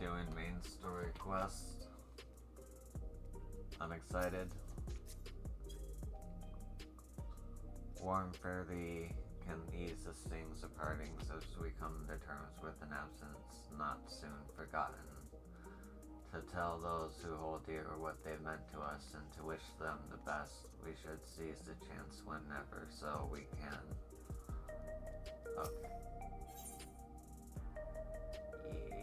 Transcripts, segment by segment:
doing main story quest. I'm excited. Warm fairly can ease the stings of partings as we come to terms with an absence not soon forgotten. To tell those who hold dear what they meant to us and to wish them the best, we should seize the chance whenever so we can. Okay. Yeah.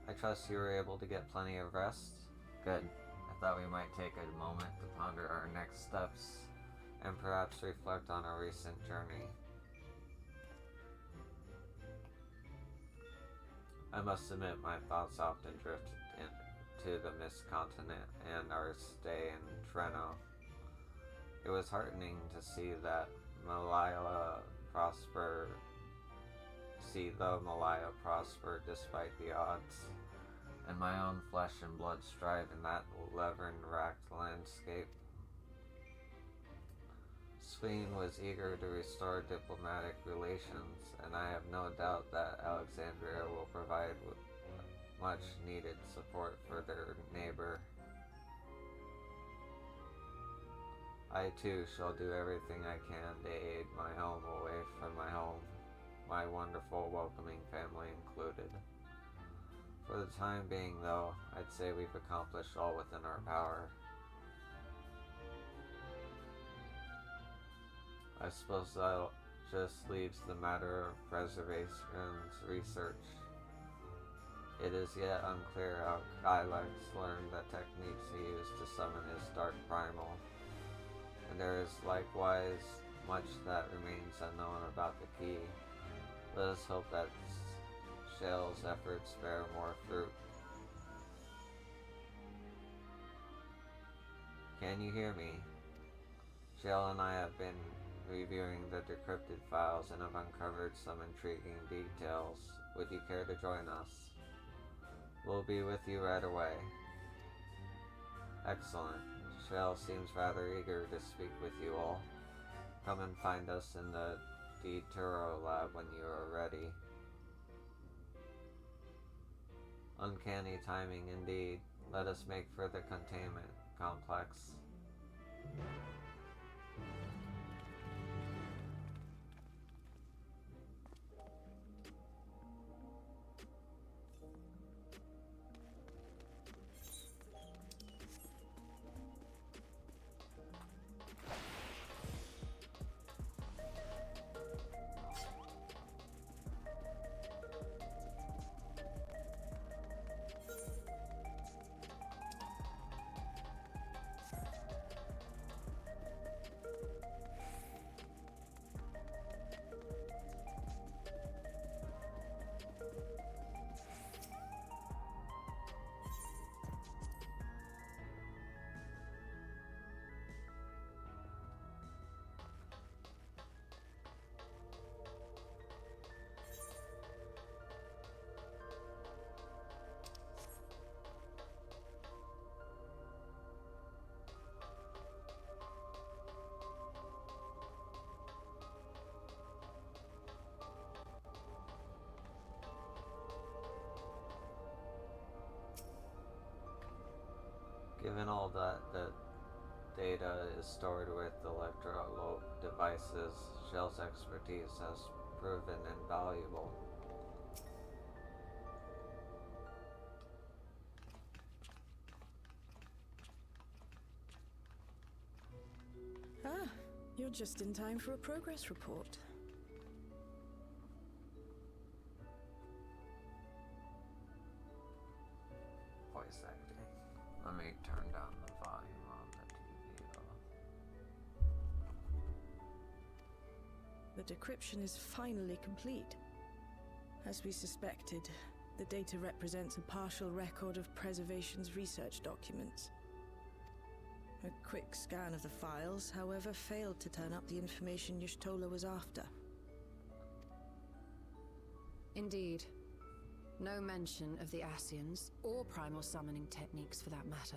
I trust you were able to get plenty of rest? Good. I thought we might take a moment to ponder our next steps and perhaps reflect on our recent journey. I must admit my thoughts often drifted into the Mist Continent and our stay in Treno. It was heartening to see the Malaya prosper despite the odds, and my own flesh and blood strive in that levern-racked landscape. Spain was eager to restore diplomatic relations, and I have no doubt that Alexandria will provide much needed support for their neighbor. I too shall do everything I can to aid my home away from my home, my wonderful welcoming family included. For the time being, though, I'd say we've accomplished all within our power. I suppose that just leaves the matter of preservation's research. It is yet unclear how Kylex learned the techniques he used to summon his dark primal, and there is likewise much that remains unknown about the key. Let us hope that Shale's efforts bear more fruit. Can you hear me? Shale and I have been reviewing the decrypted files and have uncovered some intriguing details. Would you care to join us? We'll be with you right away. Excellent. Shale seems rather eager to speak with you all. Come and find us in the Turo lab when you are ready. Uncanny timing indeed. Let us make for the containment complex. Given all that the data is stored with electro-lobe devices, Shell's expertise has proven invaluable. Ah, you're just in time for a progress report. Voice acting. Let me turn down the volume on the TV. The decryption is finally complete. As we suspected, the data represents a partial record of Preservation's research documents. A quick scan of the files, however, failed to turn up the information Y'shtola was after. Indeed. No mention of the Ascians, or primal summoning techniques for that matter.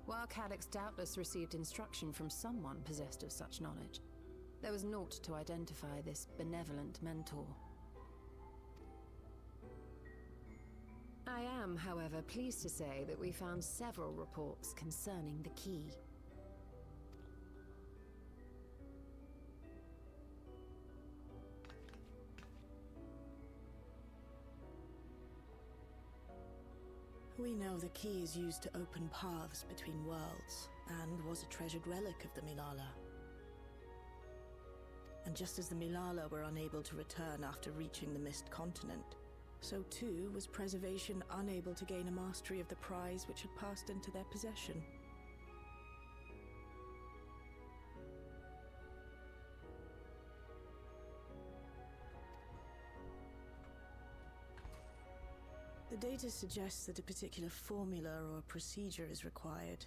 While Calyx doubtless received instruction from someone possessed of such knowledge, There was naught to identify this benevolent mentor. I am, however, pleased to say that we found several reports concerning the key. We know the key is used to open paths between worlds, and was a treasured relic of the Milala. And just as the Milala were unable to return after reaching the Mist Continent, so too was Preservation unable to gain a mastery of the prize which had passed into their possession. The data suggests that a particular formula or procedure is required.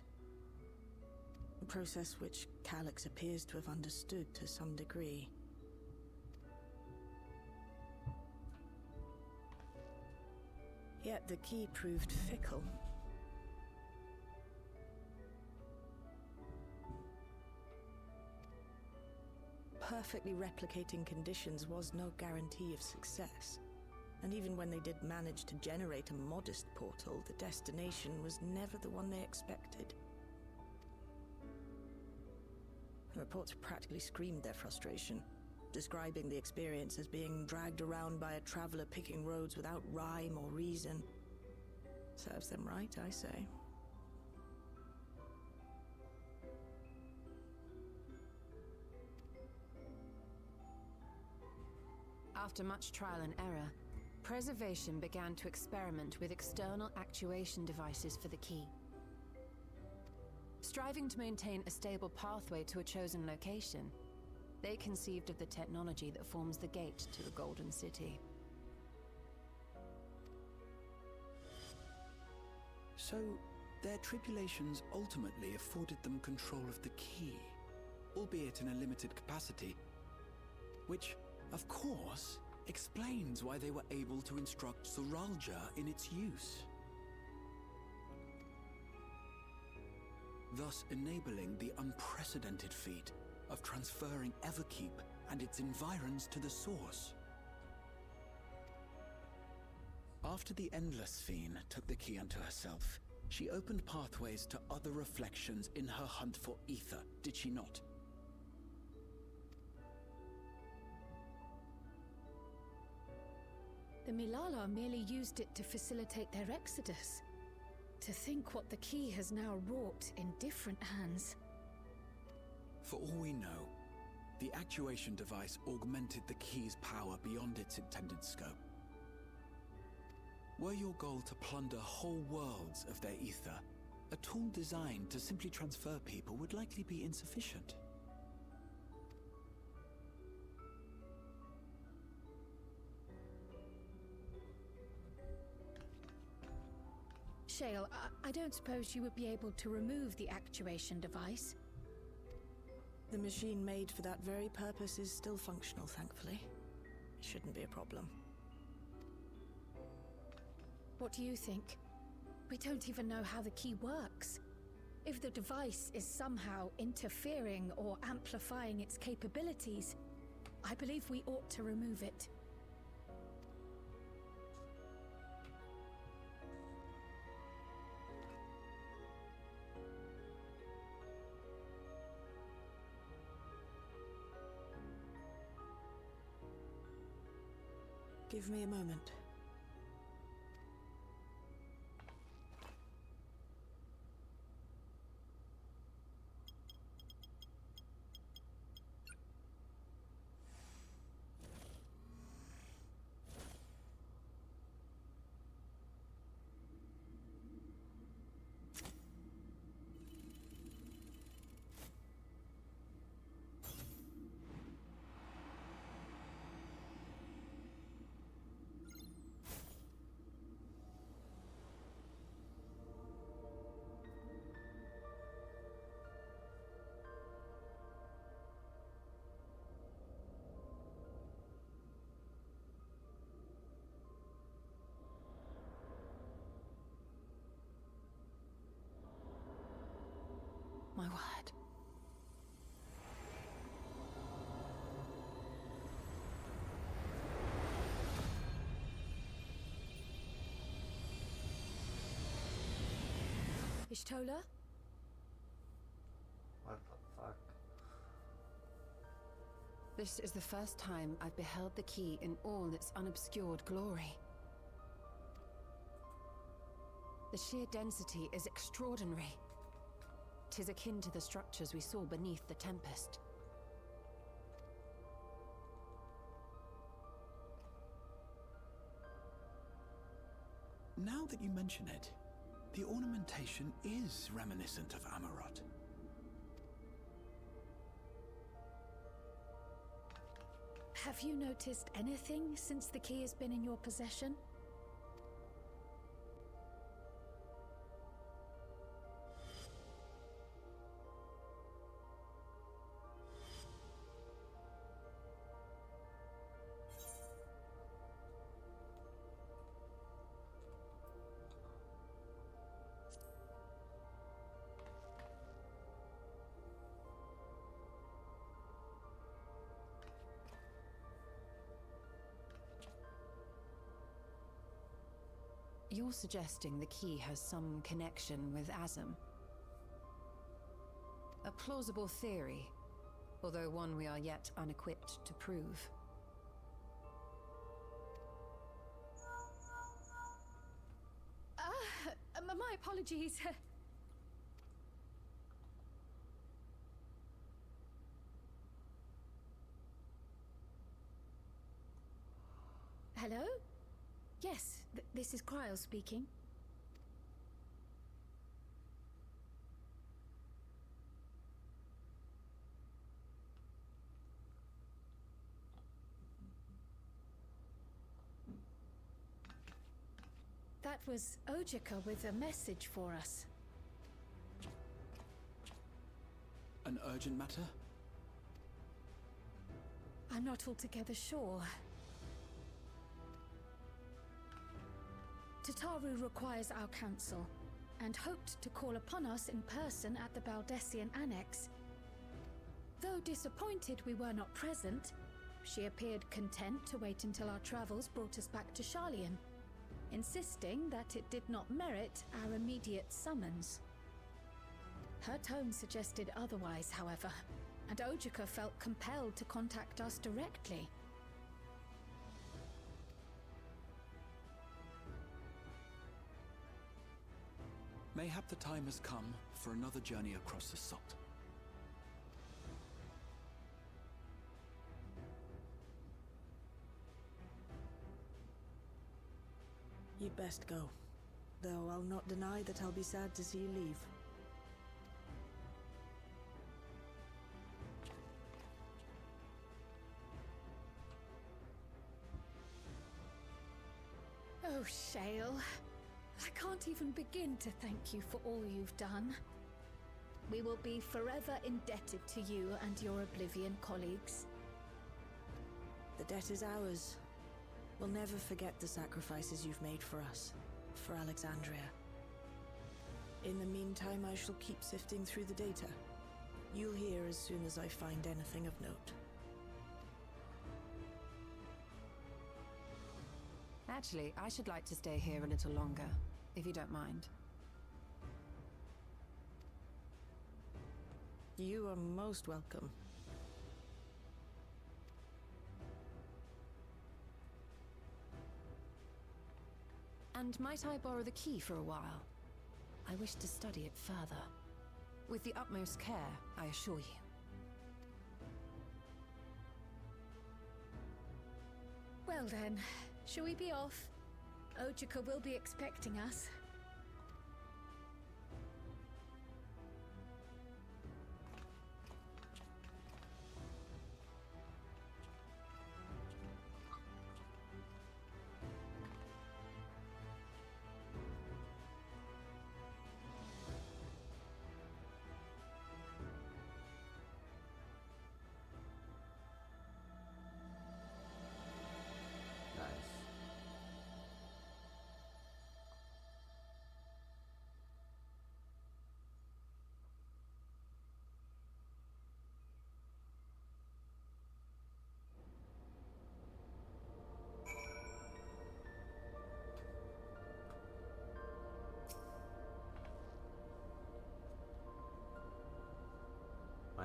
A process which Calyx appears to have understood to some degree. Yet the key proved fickle. Perfectly replicating conditions was no guarantee of success. And even when they did manage to generate a modest portal, the destination was never the one they expected. The reports practically screamed their frustration, describing the experience as being dragged around by a traveler picking roads without rhyme or reason. Serves them right, I say. After much trial and error, Preservation began to experiment with external actuation devices for the key. Striving to maintain a stable pathway to a chosen location, they conceived of the technology that forms the gate to the Golden City. So, their tribulations ultimately afforded them control of the key, albeit in a limited capacity, which, of course, explains why they were able to instruct Zoralja in its use, thus enabling the unprecedented feat of transferring Everkeep and its environs to the source. After the Endless Fiend took the key unto herself, she opened pathways to other reflections in her hunt for ether, did she not? The Milala merely used it to facilitate their exodus. To think what the key has now wrought in different hands. For all we know, the actuation device augmented the key's power beyond its intended scope. Were your goal to plunder whole worlds of their ether, a tool designed to simply transfer people would likely be insufficient. Shale, I don't suppose you would be able to remove the actuation device? The machine made for that very purpose is still functional, thankfully. It shouldn't be a problem. What do you think? We don't even know how the key works. If the device is somehow interfering or amplifying its capabilities, I believe we ought to remove it. Give me a moment. My word. Ishtola? What the fuck? This is the first time I've beheld the key in all its unobscured glory. The sheer density is extraordinary. 'Tis akin to the structures we saw beneath the Tempest. Now that you mention it, the ornamentation is reminiscent of Amarot. Have you noticed anything since the key has been in your possession? You're suggesting the key has some connection with Azam? A plausible theory, although one we are yet unequipped to prove. My apologies. Hello? Yes, this is Cryle speaking. That was Ojika with a message for us. An urgent matter? I'm not altogether sure. Tataru requires our counsel, and hoped to call upon us in person at the Baldessian Annex. Though disappointed we were not present, she appeared content to wait until our travels brought us back to Sharlayan, insisting that it did not merit our immediate summons. Her tone suggested otherwise, however, and Ojika felt compelled to contact us directly. Mayhap the time has come for another journey across the Salt. You'd best go. Though I'll not deny that I'll be sad to see you leave. Oh, Shale. I can't even begin to thank you for all you've done. We will be forever indebted to you and your Oblivion colleagues. The debt is ours. We'll never forget the sacrifices you've made for us, for Alexandria. In the meantime, I shall keep sifting through the data. You'll hear as soon as I find anything of note. Actually, I should like to stay here a little longer, if you don't mind. You are most welcome. And might I borrow the key for a while? I wish to study it further. With the utmost care, I assure you. Well then, shall we be off? Ojika will be expecting us.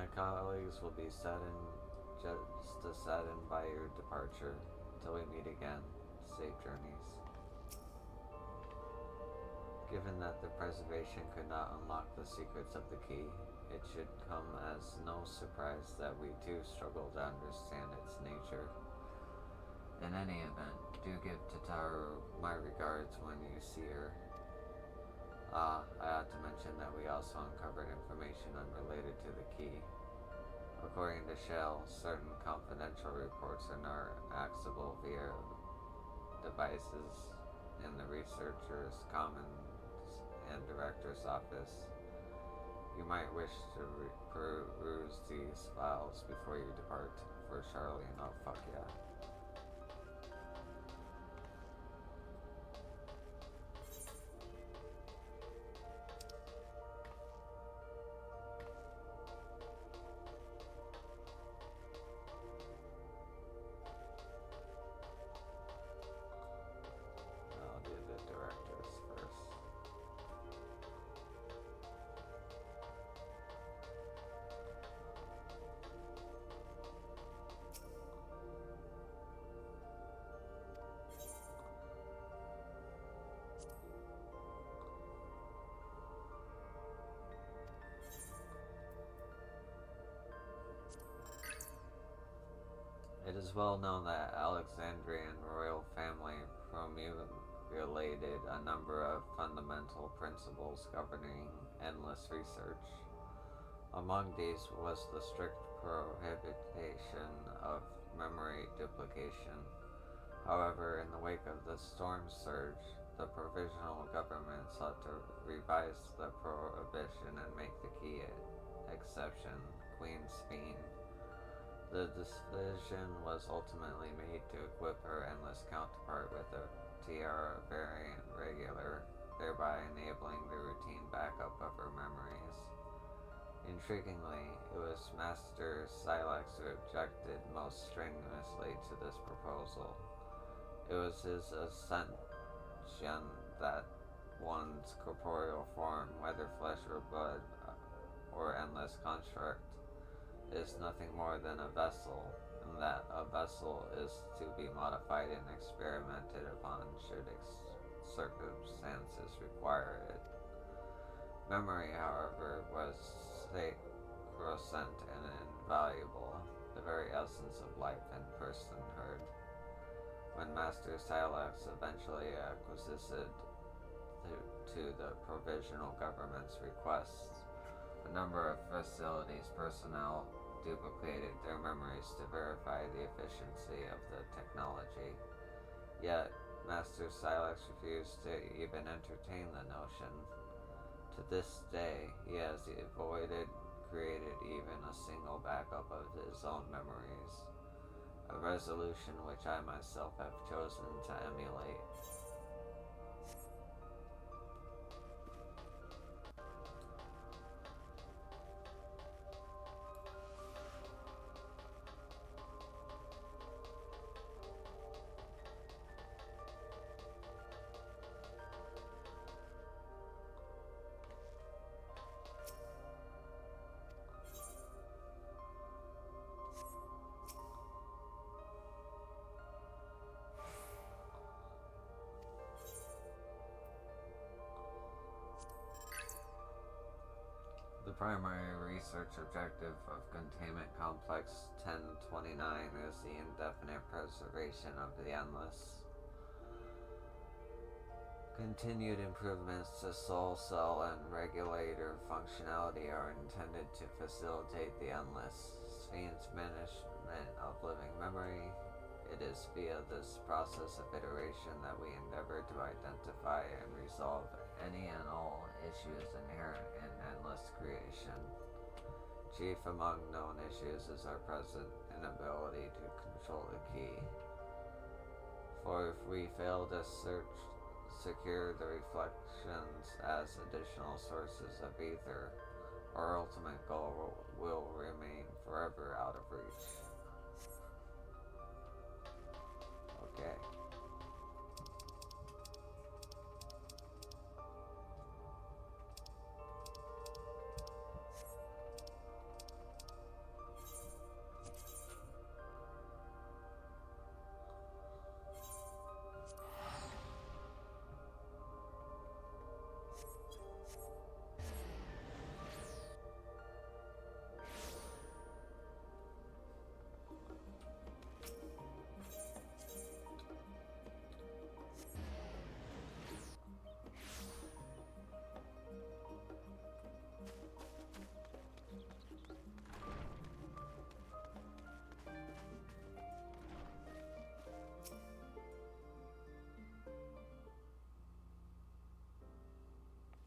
My colleagues will be just as saddened by your departure. Till we meet again, safe journeys. Given that the preservation could not unlock the secrets of the key, it should come as no surprise that we too struggle to understand its nature. In any event, do give Tataru my regards when you see her. I ought to mention that we also uncovered information unrelated to the key. According to Shell, certain confidential reports are now accessible via devices in the Researcher's Commons and Director's Office. You might wish to peruse these files before you depart. For Charlie, and oh fuck yeah. I'll do the directors first. It is well known that Alexandrian royal family promulgated a number of fundamental principles governing endless research. Among these was the strict prohibition of memory duplication. However, in the wake of the storm surge, the provisional government sought to revise the prohibition and make the key exception Queen's Fiend. The decision was ultimately made to equip her endless counterpart with a tiara variant regular, thereby enabling the routine backup of her memories. Intriguingly, it was Master Silex who objected most strenuously to this proposal. It was his ascension that one's corporeal form, whether flesh or blood, or endless construct, is nothing more than a vessel, and that a vessel is to be modified and experimented upon should circumstances require it. Memory, however, was sacrosanct and invaluable, the very essence of life and personhood. When Master Silex eventually acquiesced to the provisional government's requests, a number of facilities personnel duplicated their memories to verify the efficiency of the technology. Yet, Master Silex refused to even entertain the notion. To this day, he has created even a single backup of his own memories, a resolution which I myself have chosen to emulate. The primary research objective of Containment Complex 1029 is the indefinite preservation of the Endless. Continued improvements to soul cell and regulator functionality are intended to facilitate the Endless Fiend's management of living memory. It is via this process of iteration that we endeavor to identify and resolve any and all issues inherent in endless creation. Chief among known issues is our present inability to control the key. For if we fail to secure the reflections as additional sources of ether, our ultimate goal will remain forever out of reach. Okay.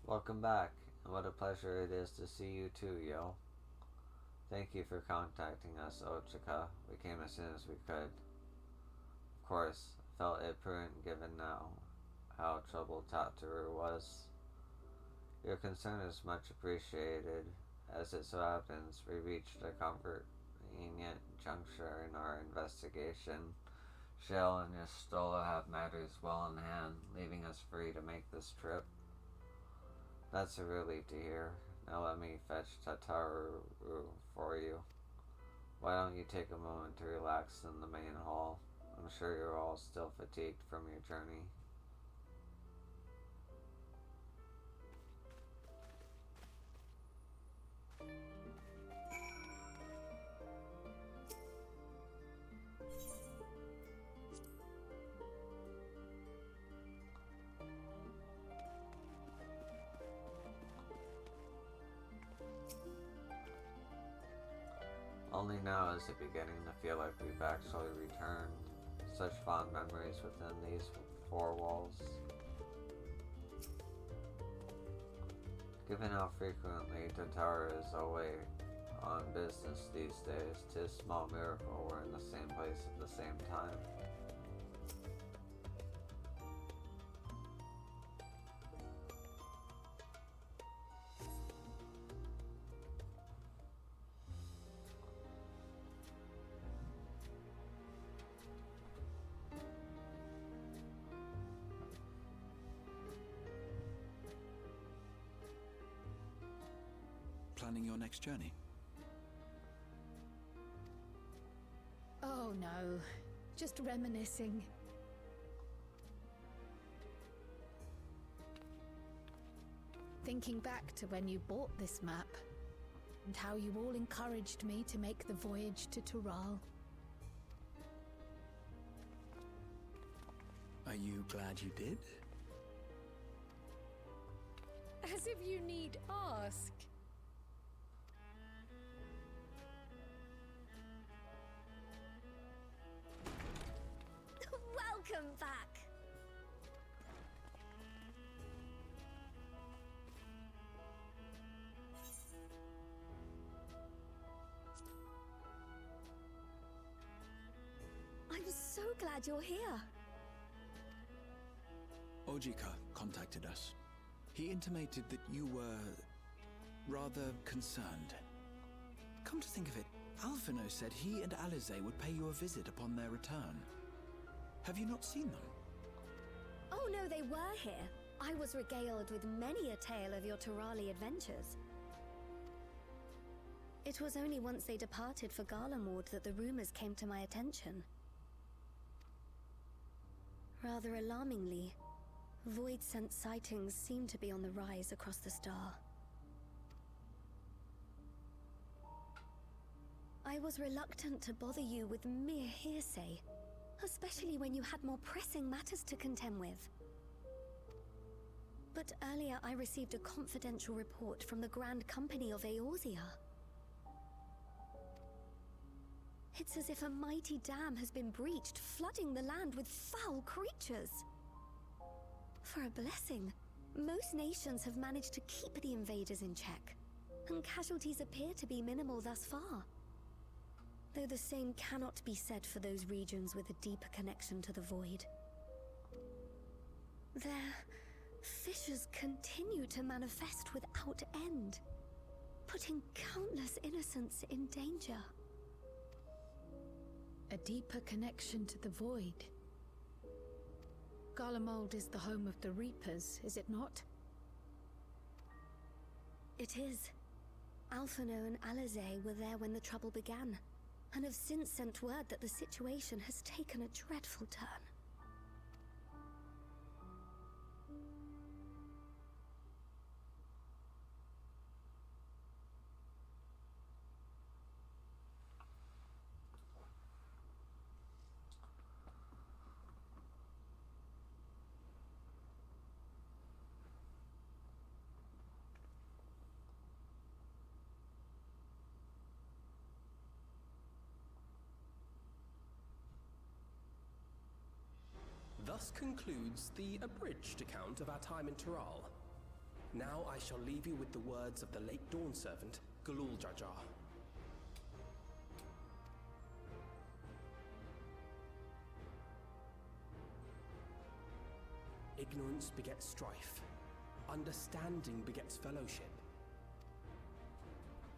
Welcome back, and what a pleasure it is to see you too, Yo. Thank you for contacting us, Ochika. We came as soon as we could. Of course, felt it prudent given now how troubled Tataru was. Your concern is much appreciated. As it so happens, we reached a convenient juncture in our investigation. Shale and Yastola have matters well in hand, leaving us free to make this trip. That's a relief to hear. Now let me fetch Tataru for you. Why don't you take a moment to relax in the main hall? I'm sure you're all still fatigued from your journey. Only now is it beginning to feel like we've actually returned. Such fond memories within these four walls. Given how frequently Tataru is away on business these days, 'tis small miracle we're in the same place at the same time. Planning your next journey? Oh no, just reminiscing. Thinking back to when you bought this map, and how you all encouraged me to make the voyage to Tural. Are you glad you did? As if you need ask. Welcome back. I'm so glad you're here. Ojika contacted us. He intimated that you were rather concerned. Come to think of it, Alphino said he and Alize would pay you a visit upon their return. Have you not seen them? Oh no, they were here. I was regaled with many a tale of your Turali adventures. It was only once they departed for Garlemord that the rumors came to my attention. Rather alarmingly, void-sent sightings seem to be on the rise across the star. I was reluctant to bother you with mere hearsay, especially when you had more pressing matters to contend with. But earlier I received a confidential report from the Grand Company of Eorzea. It's as if a mighty dam has been breached, flooding the land with foul creatures. For a blessing, most nations have managed to keep the invaders in check, and casualties appear to be minimal thus far. Though the same cannot be said for those regions with a deeper connection to the void. Their fissures continue to manifest without end, putting countless innocents in danger. A deeper connection to the void. Garlemald is the home of the Reapers, is it not? It is. Alphino and Alize were there when the trouble began, and have since sent word that the situation has taken a dreadful turn. Thus concludes the abridged account of our time in Tural. Now I shall leave you with the words of the late Dawn servant, Galul Jajar. Ignorance begets strife. Understanding begets fellowship.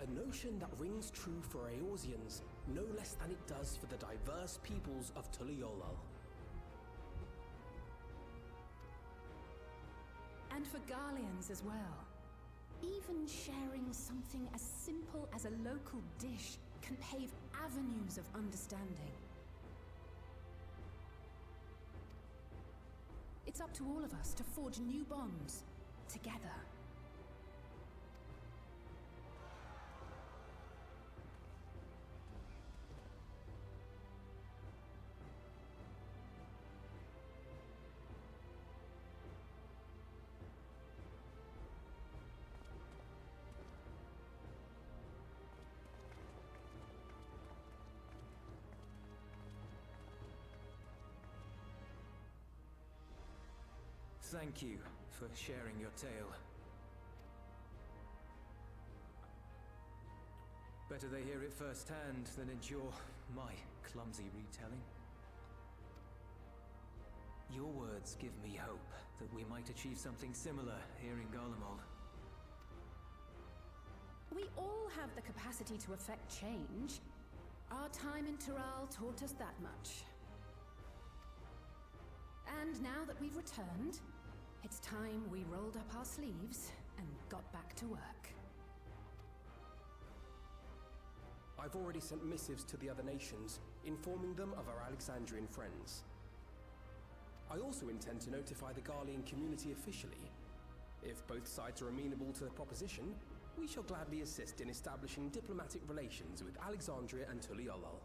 A notion that rings true for Eorzeans no less than it does for the diverse peoples of Tuliolal. And for Garleans as well. Even sharing something as simple as a local dish can pave avenues of understanding. It's up to all of us to forge new bonds, together. Thank you for sharing your tale. Better they hear it firsthand than endure my clumsy retelling. Your words give me hope that we might achieve something similar here in Garlemald. We all have the capacity to affect change. Our time in Tural taught us that much. And now that we've returned, it's time we rolled up our sleeves and got back to work. I've already sent missives to the other nations, informing them of our Alexandrian friends. I also intend to notify the Garlean community officially. If both sides are amenable to the proposition, we shall gladly assist in establishing diplomatic relations with Alexandria and Tuliolal.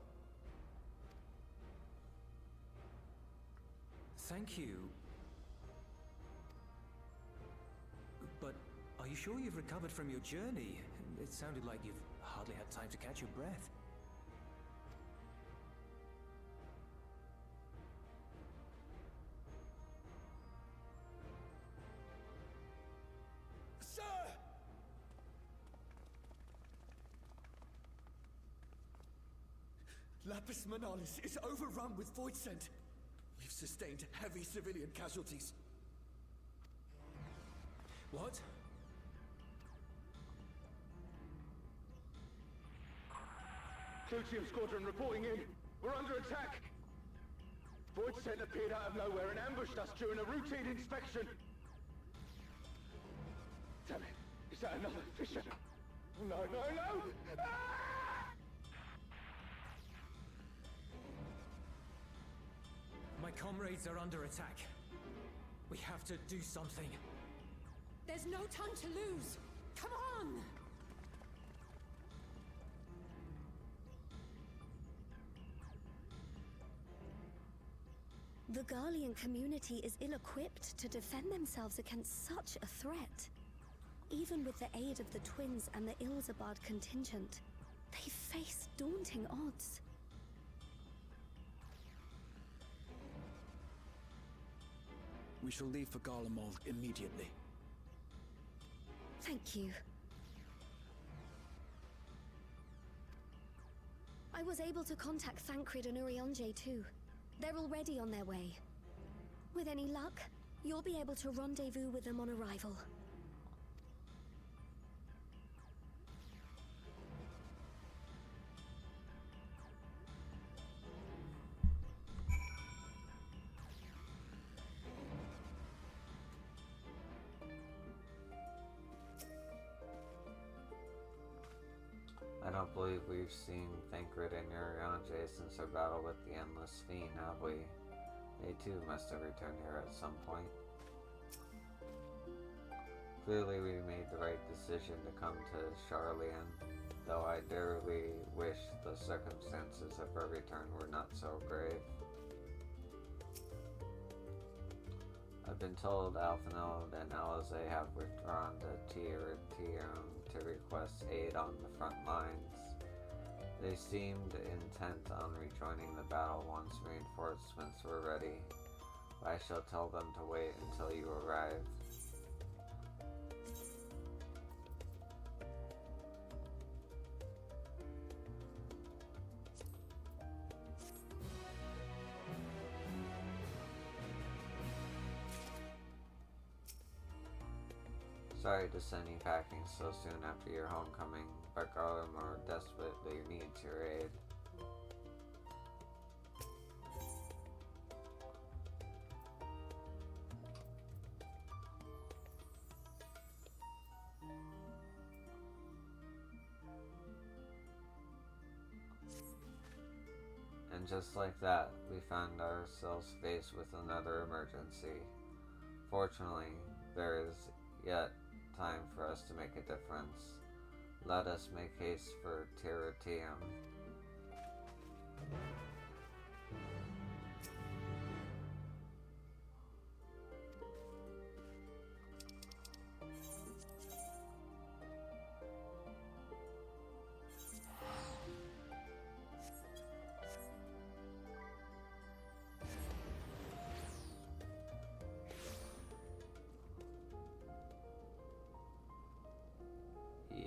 Thank you. But are you sure you've recovered from your journey? It sounded like you've hardly had time to catch your breath. Sir! Lapis Manalis is overrun with void scent. We've sustained heavy civilian casualties. What? Clutium Squadron reporting in. We're under attack. Void scent appeared out of nowhere and ambushed us during a routine inspection. Damn it. Is that another fisher? No, no, no! Ah! My comrades are under attack. We have to do something. There's no time to lose! Come on! The Garlean community is ill-equipped to defend themselves against such a threat. Even with the aid of the twins and the Ilzabard contingent, they face daunting odds. We shall leave for Garlemald immediately. Thank you. I was able to contact Thancred and Urianger too. They're already on their way. With any luck, you'll be able to rendezvous with them on arrival. I don't believe we've seen Thancred and Urianger since our battle with the Endless Fiend, have we? They too must have returned here at some point. Clearly we made the right decision to come to Sharlayan, though I dearly wish the circumstances of our return were not so grave. I've been told Alpheneld and Alize have withdrawn to Tirum to request aid on the front lines. They seemed intent on rejoining the battle once reinforcements were ready. I shall tell them to wait until you arrive. Sorry to send you packing so soon after your homecoming, but Garlemore desperately needs your aid. And just like that, we found ourselves faced with another emergency. Fortunately, there is yet time for us to make a difference. Let us make haste for Terratium.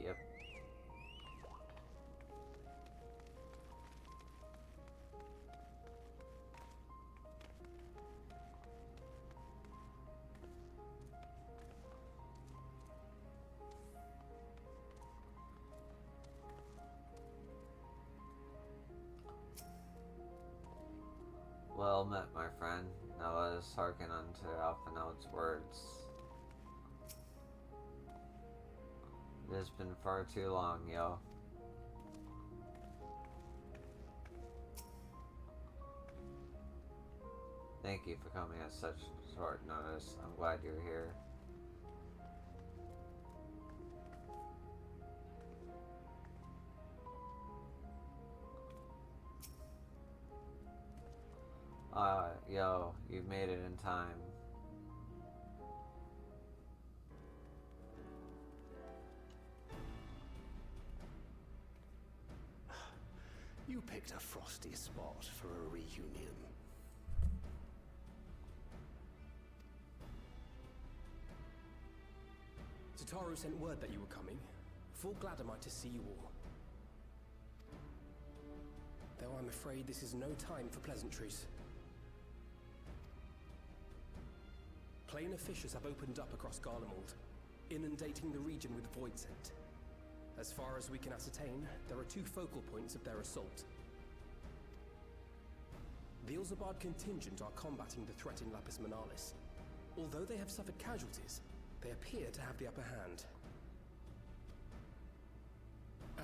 Yep. Well met, my friend. Now let us hearken unto Alphinaud's words. It has been far too long, yo. Thank you for coming at such short notice. I'm glad you're here. Yo, you've made it in time. You picked a frosty spot for a reunion. Tataru sent word that you were coming. Full glad am I to see you all. Though I'm afraid this is no time for pleasantries. Planar fissures have opened up across Garlemald, inundating the region with void scent. As far as we can ascertain, there are two focal points of their assault. The Ilzabard contingent are combating the threat in Lapis Manalis. Although they have suffered casualties, they appear to have the upper hand.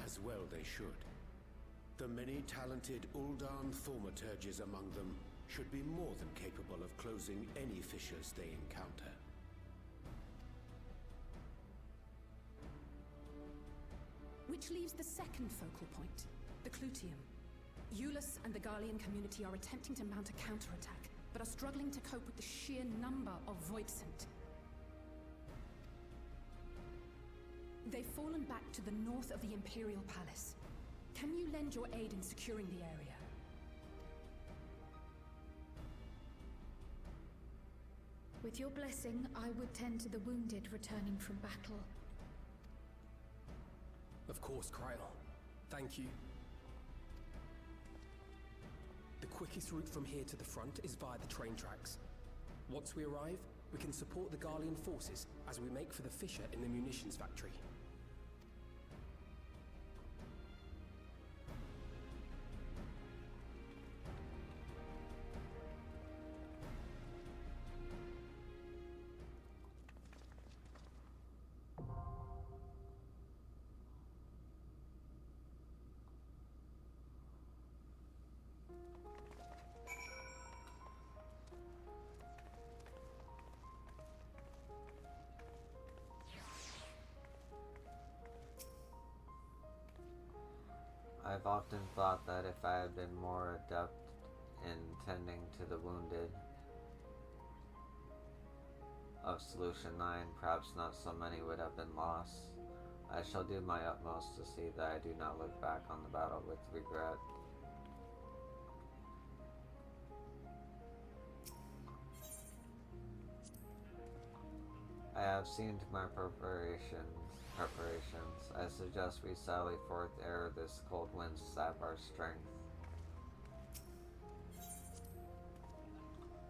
As well they should. The many talented Uldan thaumaturges among them should be more than capable of closing any fissures they encounter. Which leaves the second focal point, the Clutium. Eulus and the Garlean community are attempting to mount a counterattack, but are struggling to cope with the sheer number of Voidsent. They've fallen back to the north of the Imperial Palace. Can you lend your aid in securing the area? With your blessing, I would tend to the wounded returning from battle. Of course, Kryl. Thank you. The quickest route from here to the front is via the train tracks. Once we arrive, we can support the Garlean forces as we make for the fissure in the munitions factory. I've often thought that if I had been more adept in tending to the wounded of Solution 9, perhaps not so many would have been lost. I shall do my utmost to see that I do not look back on the battle with regret. I have seen to my preparations. I suggest we sally forth ere this cold wind sap our strength.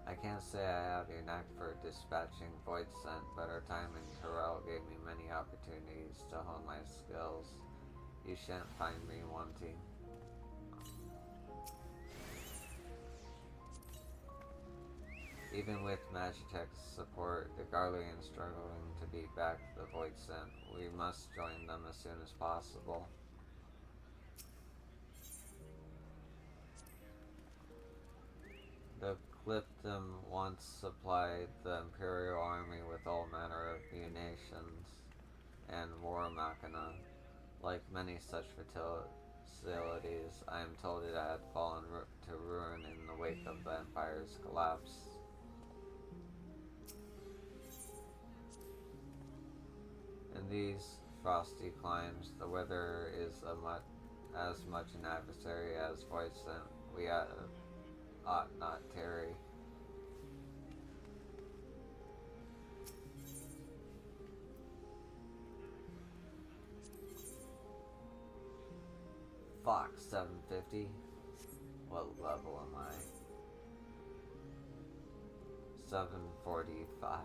I can't say I have your knack for dispatching void scent, but our time in Corel gave me many opportunities to hone my skills. You shan't find me wanting. Even with Magitech's support, the Garlean struggling to beat back the void scent. We must join them as soon as possible. The Cliptum once supplied the Imperial Army with all manner of munitions and war machina. Like many such facilities, I am told it had fallen to ruin in the wake of the Empire's collapse. In these frosty climes, the weather is as much an adversary as void scent. We ought not tarry. Fuck, 750? What level am I? 745.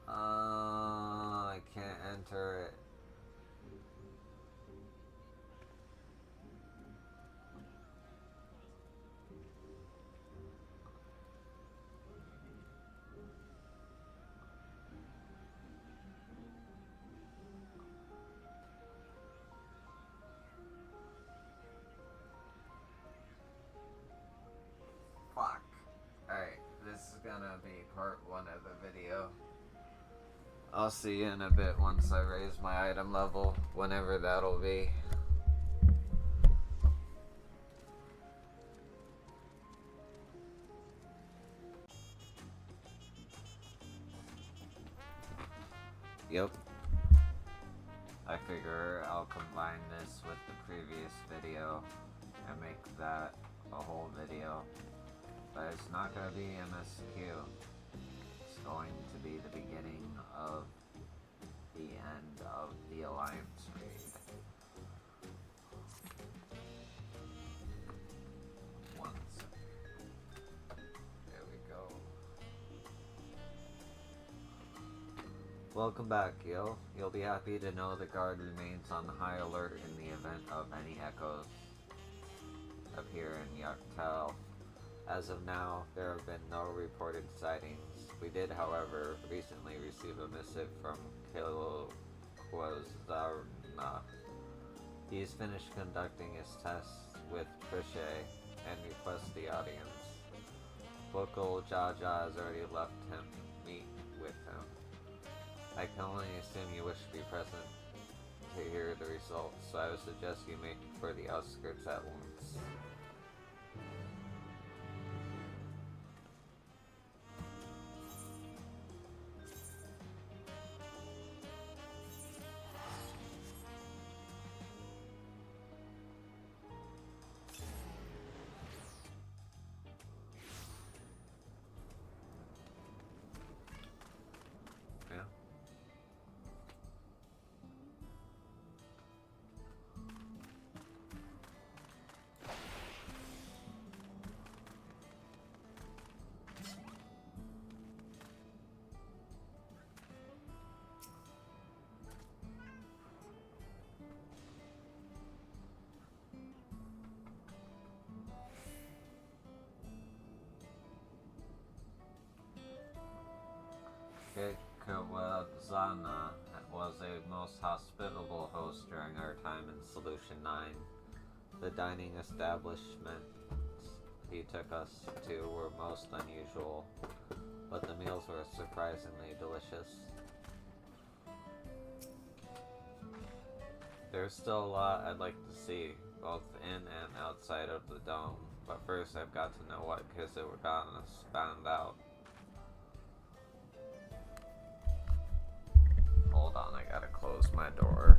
I can't enter it. Fuck. Alright, this is gonna be part 1 of the video. I'll see you in a bit once I raise my item level, whenever that'll be. Yep. I figure I'll combine this with the previous video and make that a whole video. But it's not going to be MSQ. It's going to be the beginning of the end of the Alliance raid. One second. There we go. Welcome back, Yo. You'll be happy to know the guard remains on high alert in the event of any echoes appear in Yaktel. As of now, there have been no reported sightings. We did, however, recently receive a missive from Kilquazarna. He's finished conducting his tests with Trichet and requests the audience. Local Jaja has already left him to meet with him. I can only assume you wish to be present to hear the results, so I would suggest you make for the outskirts at once. Kilquazarna was a most hospitable host during our time in Solution 9. The dining establishments he took us to were most unusual, but the meals were surprisingly delicious. There's still a lot I'd like to see, both in and outside of the dome, but first I've got to know what Kizurgana found out. Hold on, I gotta close my door.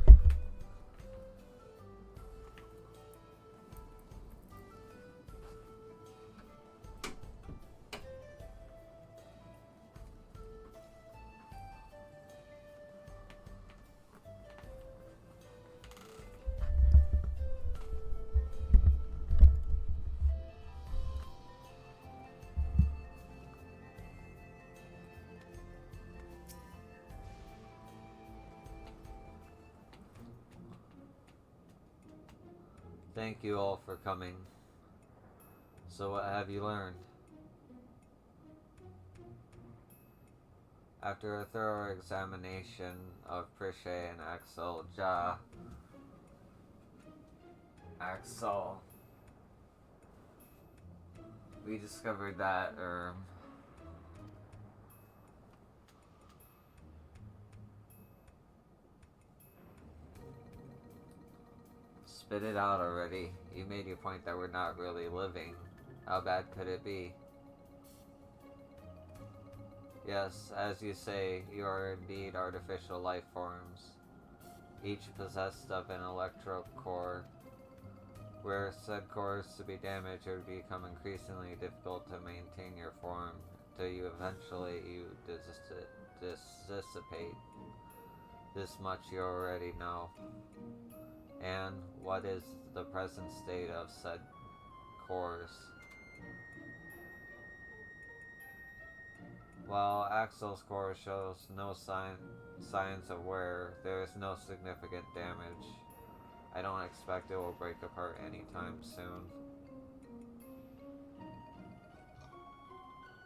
Thank you all for coming. So what have you learned? After a thorough examination of Prishay and Axel, we discovered that, spit it out already. You made your point that we're not really living. How bad could it be? Yes, as you say, you are indeed artificial life forms, each possessed of an electro core. Were said cores to be damaged, it would become increasingly difficult to maintain your form until you eventually dissipate. This much you already know. And what is the present state of said cores? While Axel's core shows no signs of wear, there is no significant damage. I don't expect it will break apart anytime soon.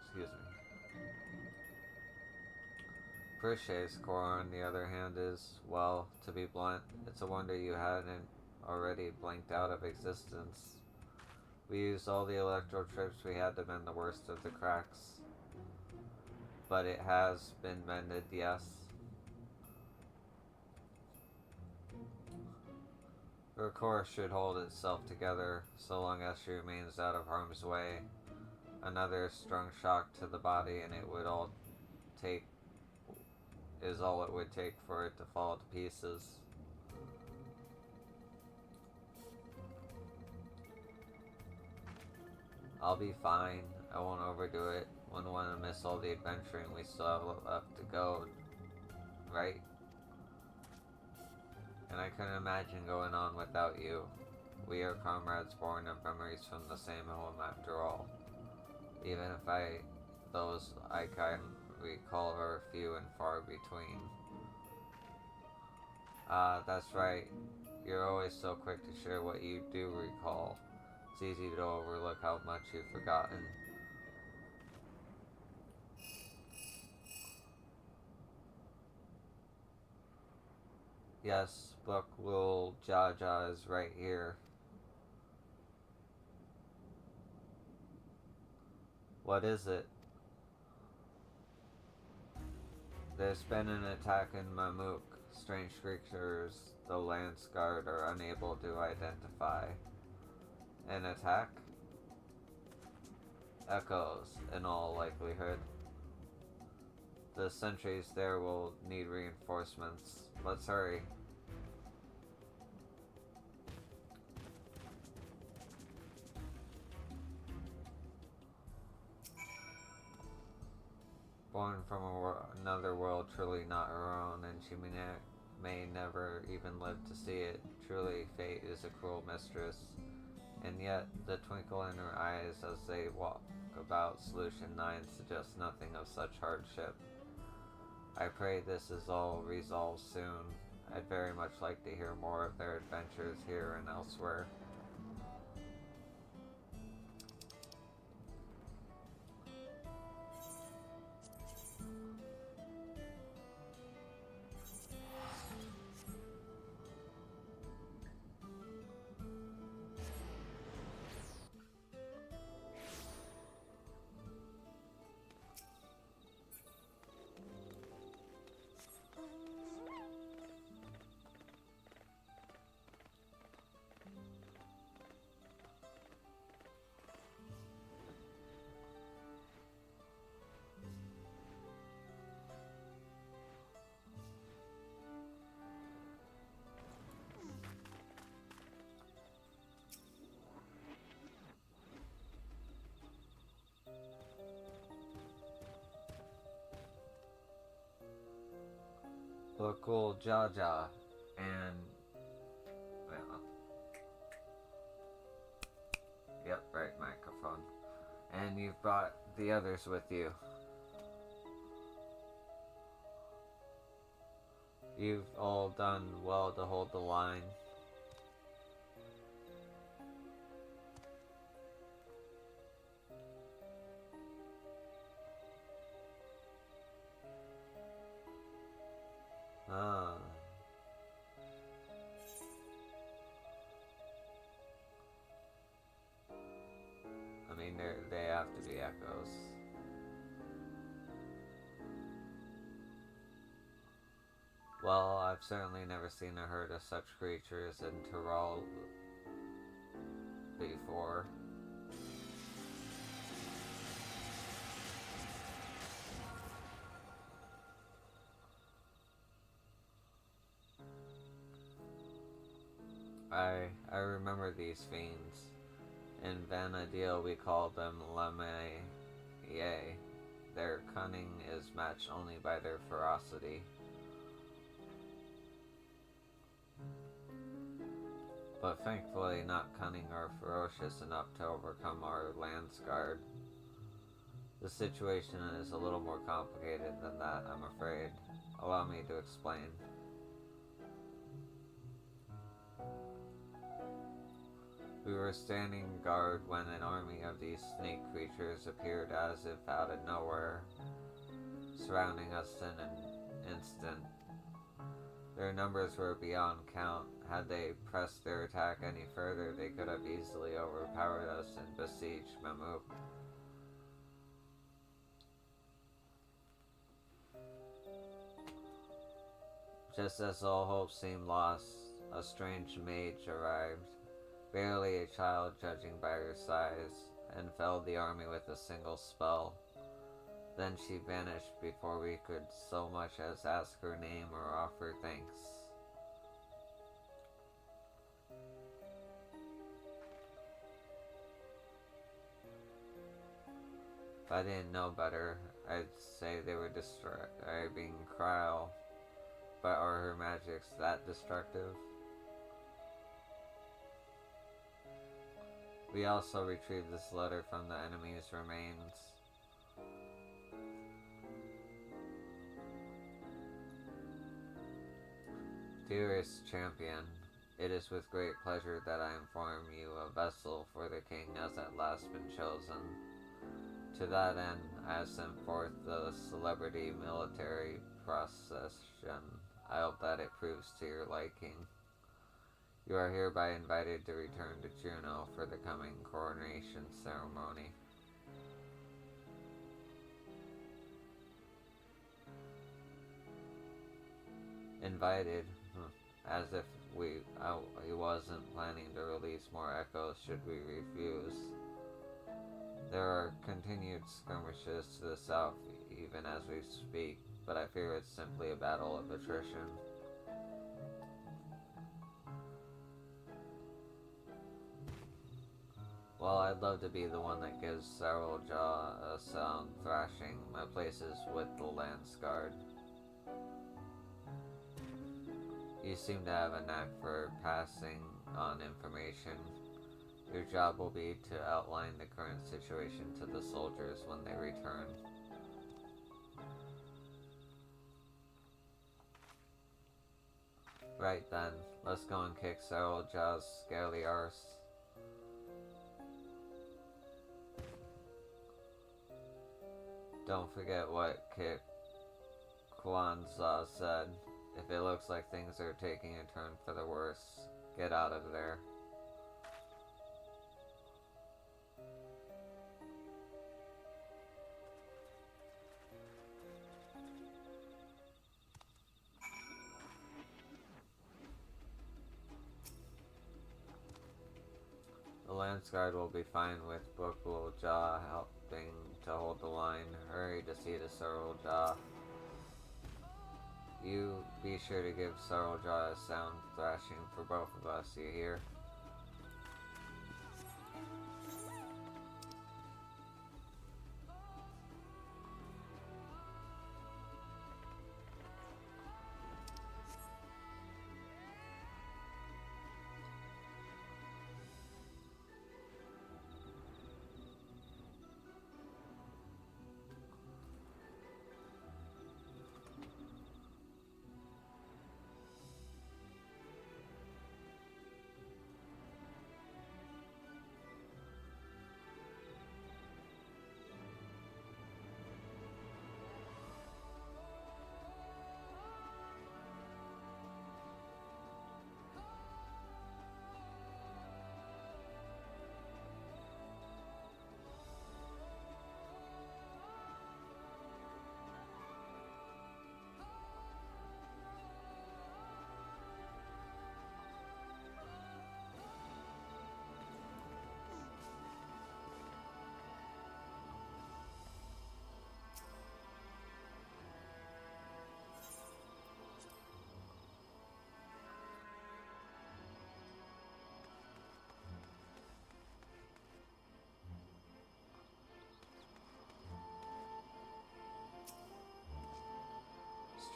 Excuse me. Prishay's core, on the other hand, is, well, to be blunt, it's a wonder you hadn't already blinked out of existence. We used all the electro trips we had to mend the worst of the cracks. But it has been mended, yes. Her core should hold itself together so long as she remains out of harm's way. Another strong shock to the body and it would all it would take for it to fall to pieces. I'll be fine. I won't overdo it. Wouldn't want to miss all the adventuring we still have left to go, right? And I couldn't imagine going on without you. We are comrades born of memories from the same home after all. Even if those I can recall are few and far between. That's right. You're always so quick to share what you do recall. It's easy to overlook how much you've forgotten. Yes, Buckwill Jaja is right here. What is it? There's been an attack in Mamuk. Strange creatures the Lance Guard are unable to identify. An attack? Echoes, in all likelihood. The sentries there will need reinforcements. Let's hurry. Born from another world truly not her own, and she may never even live to see it. Truly, fate is a cruel mistress. And yet, the twinkle in her eyes as they walk about Solution 9 suggests nothing of such hardship. I pray this is all resolved soon. I'd very much like to hear more of their adventures here and elsewhere. Buckwill Jaja and yep, right microphone. And you've brought the others with you. You've all done well to hold the line. Ah. I mean, they have to be echoes. Well, I've certainly never seen a herd of such creatures in Tyrol before. I remember these fiends. In Vanadil we call them Lame. Their cunning is matched only by their ferocity. But thankfully not cunning or ferocious enough to overcome our Lance Guard. The situation is a little more complicated than that, I'm afraid. Allow me to explain. We were standing guard when an army of these snake creatures appeared as if out of nowhere, surrounding us in an instant. Their numbers were beyond count. Had they pressed their attack any further, they could have easily overpowered us and besieged Mamuk. Just as all hope seemed lost, a strange mage arrived, barely a child judging by her size, and felled the army with a single spell. Then she vanished before we could so much as ask her name or offer thanks. If I didn't know better, I'd say they were describing Kryl, but are her magics that destructive? We also retrieved this letter from the enemy's remains. Dearest champion, it is with great pleasure that I inform you a vessel for the king has at last been chosen. To that end, I have sent forth the celebrity military procession. I hope that it proves to your liking. You are hereby invited to return to Juneau for the coming coronation ceremony. Invited? As if he wasn't planning to release more echoes should we refuse. There are continued skirmishes to the south even as we speak, but I fear it's simply a battle of attrition. Well, I'd love to be the one that gives Cyril Jaw a sound thrashing. My place is with the Lance Guard. You seem to have a knack for passing on information. Your job will be to outline the current situation to the soldiers when they return. Right then, let's go and kick Cyril Jaw's scaly arse. Don't forget what Kit Kwanzaa said. If it looks like things are taking a turn for the worse, get out of there. The Lance Guard will be fine with Bukul Jaw helping to hold the line. Hurry to see to Cyril Jaw. You be sure to give Cyril Jaw a sound thrashing for both of us, you hear?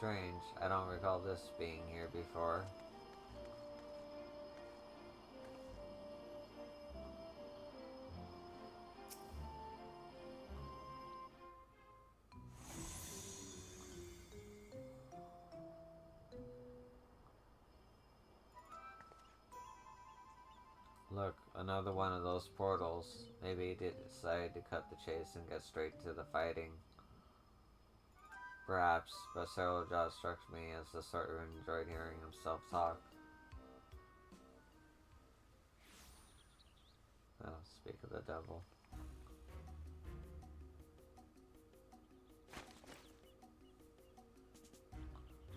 strange. I don't recall this being here before. Look, another one of those portals. Maybe he did decide to cut the chase and get straight to the fighting. Perhaps, but Cyril Jaw struck me as the sort who enjoyed hearing himself talk. Oh, speak of the devil.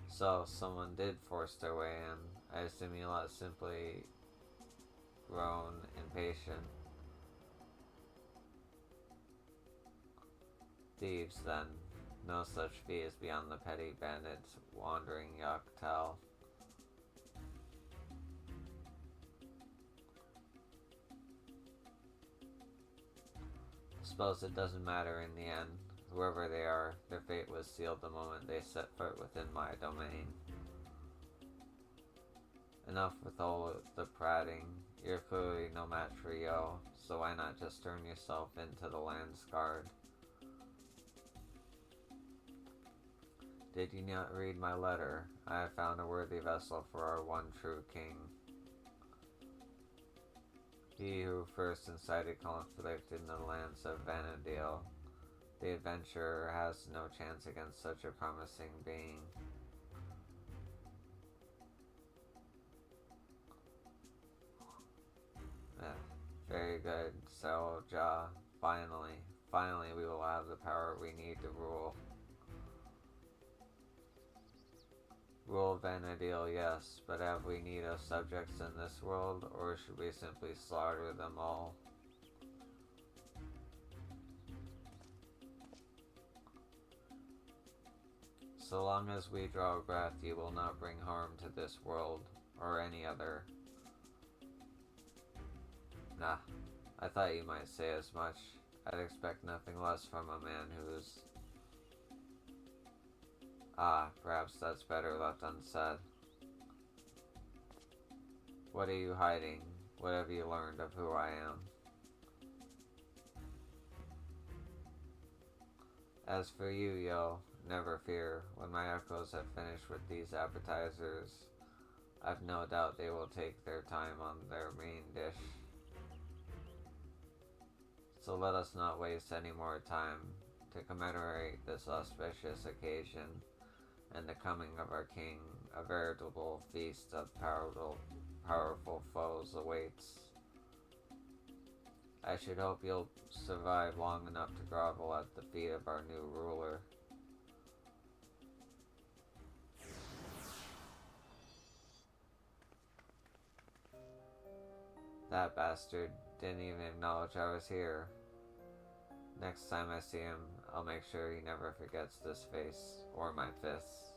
So, someone did force their way in. I assume you'll not simply grown impatient. Thieves, then. No such fee is beyond the petty bandit's wandering Yoctal. Suppose it doesn't matter in the end. Whoever they are, their fate was sealed the moment they set foot within my domain. Enough with all the prating. You're clearly no match for Yo, so why not just turn yourself into the land's guard? Did you not read my letter? I have found a worthy vessel for our one true king. He who first incited conflict in the lands of Vanadil. The adventurer has no chance against such a promising being. Very good, so Ja. Finally we will have the power we need to rule. Rule Vanadil, yes, but have we need of subjects in this world, or should we simply slaughter them all? So long as we draw breath, you will not bring harm to this world, or any other. Nah, I thought you might say as much. I'd expect nothing less from a man who's... perhaps that's better left unsaid. What are you hiding? What have you learned of who I am? As for you, Yo, never fear. When my echoes have finished with these appetizers, I've no doubt they will take their time on their main dish. So let us not waste any more time to commemorate this auspicious occasion and the coming of our king. A veritable feast of powerful foes awaits. I should hope you'll survive long enough to grovel at the feet of our new ruler. That bastard didn't even acknowledge I was here. Next time I see him, I'll make sure he never forgets this face or my fists.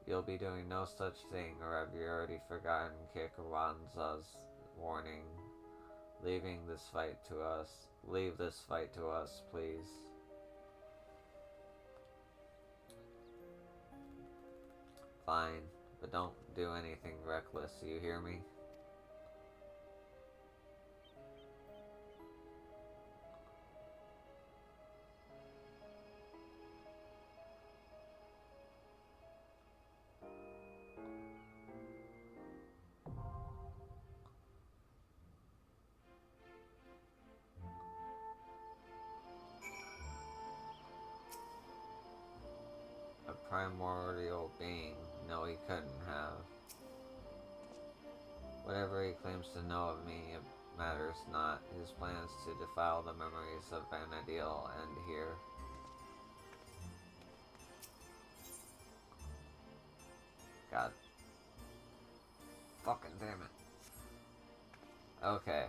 You'll be doing no such thing, or have you already forgotten Kikawanza's warning? Leave this fight to us, please. Fine, but don't do anything reckless, you hear me? Primordial being. No, he couldn't have. Whatever he claims to know of me, it matters not. His plans to defile the memories of Vanadil end here. God. Fucking damn it. Okay.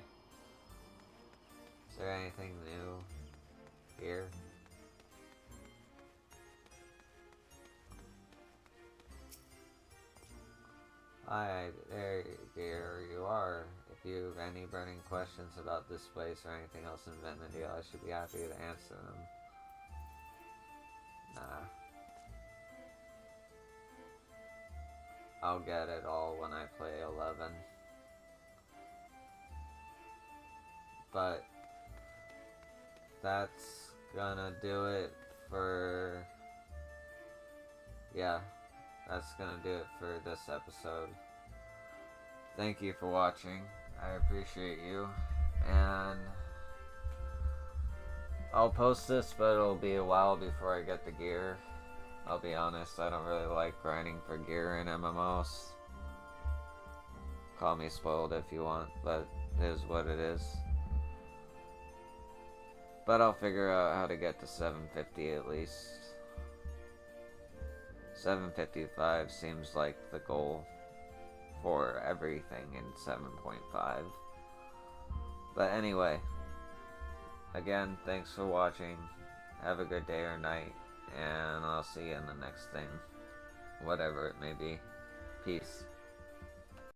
Is there anything new here? Hi, there you are. If you have any burning questions about this place or anything else in Vanadil, I should be happy to answer them. Nah. I'll get it all when I play 11. But that's gonna do it for... Yeah, that's gonna do it for this episode. Thank you for watching. I appreciate you. And I'll post this, but it'll be a while before I get the gear. I'll be honest, I don't really like grinding for gear in MMOs. Call me spoiled if you want, but it is what it is. But I'll figure out how to get to 750 at least. 755 seems like the goal for everything in 7.5. But anyway, again, thanks for watching. Have a good day or night, and I'll see you in the next thing. Whatever it may be. Peace.